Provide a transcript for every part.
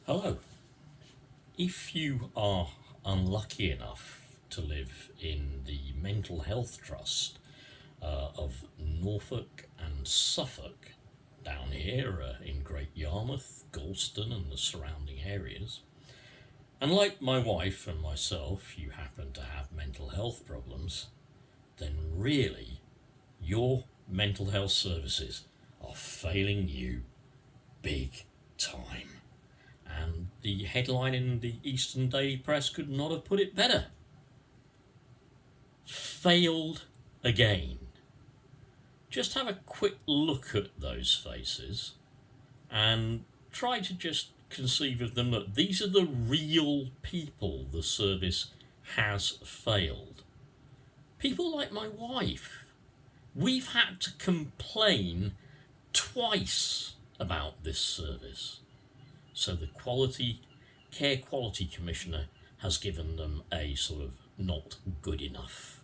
Hello. If you are unlucky enough to live in the mental health trust of Norfolk and Suffolk down here in Great Yarmouth, Galston, and the surrounding areas, and like my wife and myself, you happen to have mental health problems, then really your mental health services are failing you big time. And the headline in the Eastern Daily Press could not have put it better. Failed again. Just have a quick look at those faces and try to just conceive of them that these are the real people the service has failed. People like my wife. We've had to complain twice about this service. So the Care Quality Commissioner has given them a sort of not good enough.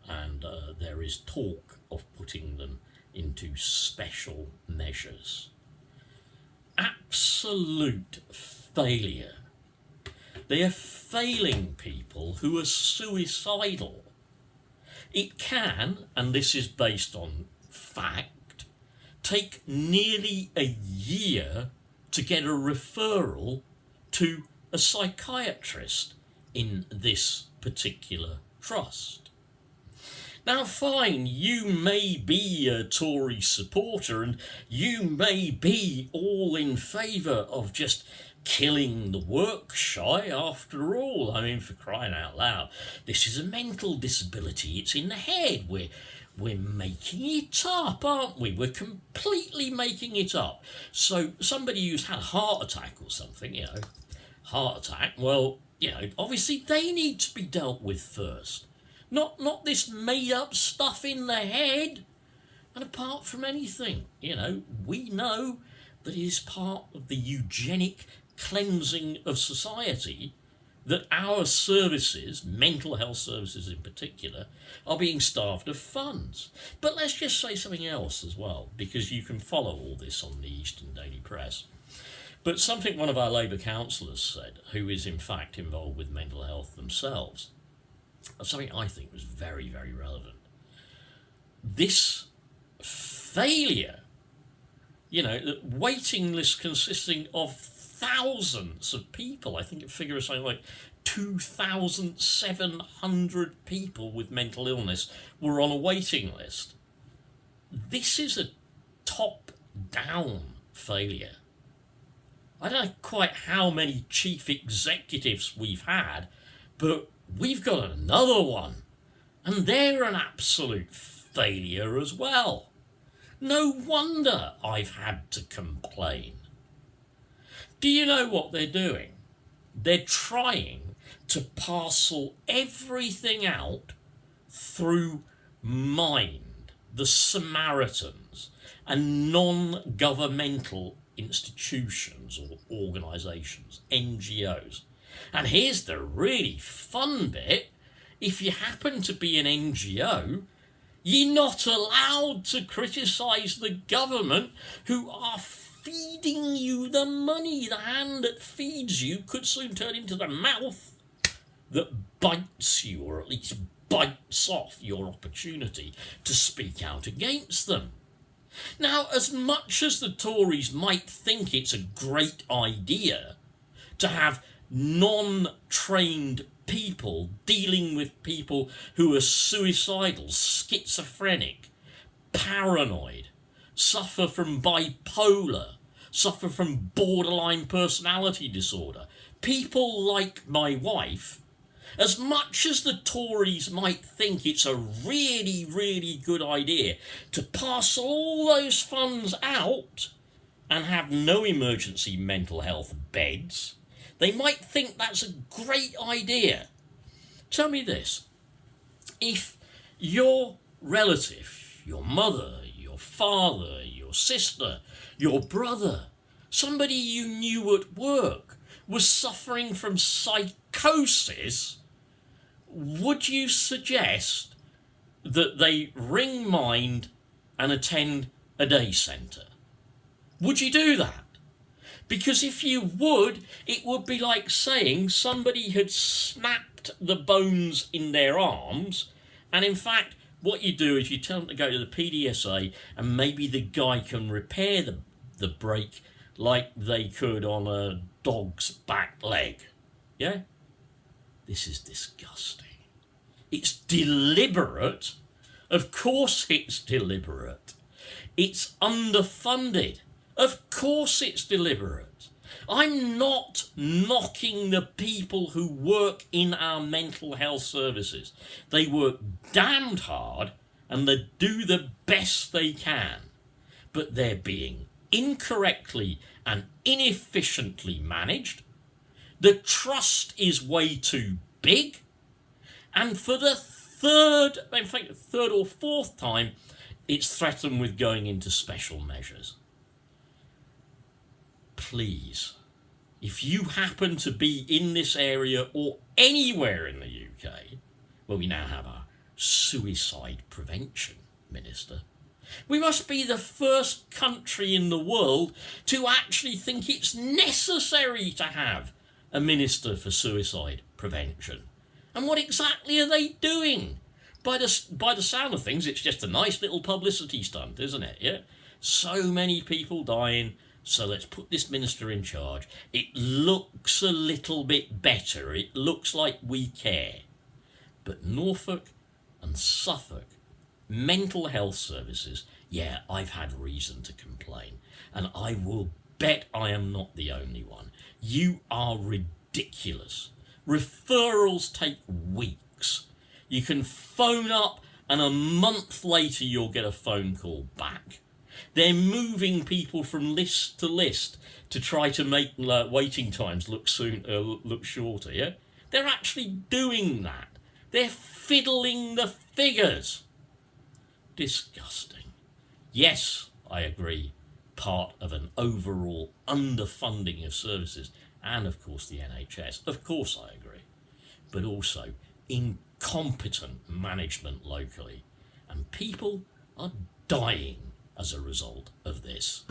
And there is talk of putting them into special measures. Absolute failure. They are failing people who are suicidal. It can, and this is based on fact, take nearly a year to get a referral to a psychiatrist in this particular trust. Now fine, you may be a Tory supporter and you may be all in favour of just killing the work shy after all. I mean, for crying out loud, this is a mental disability, it's in the head, we're making it up, aren't we? We're completely making it up. So somebody who's had a heart attack or something, heart attack, well, obviously they need to be dealt with first. Not this made up stuff in the head. And apart from anything, we know that it is part of the eugenic cleansing of society that our services, mental health services in particular, are being starved of funds. But let's just say something else as well, because you can follow all this on the Eastern Daily Press. But something one of our Labour councillors said, who is in fact involved with mental health themselves, something I think was very, very relevant. This failure, the waiting list consisting of thousands of people. I think it figures something like 2,700 people with mental illness were on a waiting list. This is a top-down failure. I don't know quite how many chief executives we've had, but we've got another one, and they're an absolute failure as well. No wonder I've had to complain. Do you know what they're doing? They're trying to parcel everything out through Mind, the Samaritans, and non-governmental institutions or organisations, NGOs. And here's the really fun bit. If you happen to be an NGO, you're not allowed to criticise the government who are feeding you the money. The hand that feeds you could soon turn into the mouth that bites you, or at least bites off your opportunity to speak out against them. Now, as much as the Tories might think it's a great idea to have non-trained people dealing with people who are suicidal, schizophrenic, paranoid, suffer from bipolar, suffer from borderline personality disorder, people like my wife, as much as the Tories might think it's a really, really good idea to parcel all those funds out and have no emergency mental health beds, they might think that's a great idea. Tell me this. If your relative, your mother, your father, your sister, your brother, somebody you knew at work was suffering from psychosis, would you suggest that they ring Mind and attend a day centre? Would you do that? Because if you would, it would be like saying somebody had snapped the bones in their arms, and in fact, what you do is you tell them to go to the PDSA, and maybe the guy can repair the break like they could on a dog's back leg. Yeah? This is disgusting. It's deliberate. Of course it's deliberate. It's underfunded. Of course it's deliberate. I'm not knocking the people who work in our mental health services. They work damned hard and they do the best they can. But they're being incorrectly and inefficiently managed. The trust is way too big. And for the third or fourth time, it's threatened with going into special measures. Please, if you happen to be in this area or anywhere in the UK, well, we now have a suicide prevention minister, we must be the first country in the world to actually think it's necessary to have a minister for suicide prevention. And what exactly are they doing? By the sound of things, it's just a nice little publicity stunt, isn't it? Yeah. So many people dying, so let's put this minister in charge. It looks a little bit better. It looks like we care. But Norfolk and Suffolk mental health services, yeah, I've had reason to complain. And I will bet I am not the only one. You are ridiculous. Referrals take weeks. You can phone up and a month later you'll get a phone call back. They're moving people from list to list to try to make waiting times look shorter, yeah? They're actually doing that. They're fiddling the figures. Disgusting. Yes, I agree, part of an overall underfunding of services and, of course, the NHS. Of course I agree. But also incompetent management locally. And people are dying as a result of this.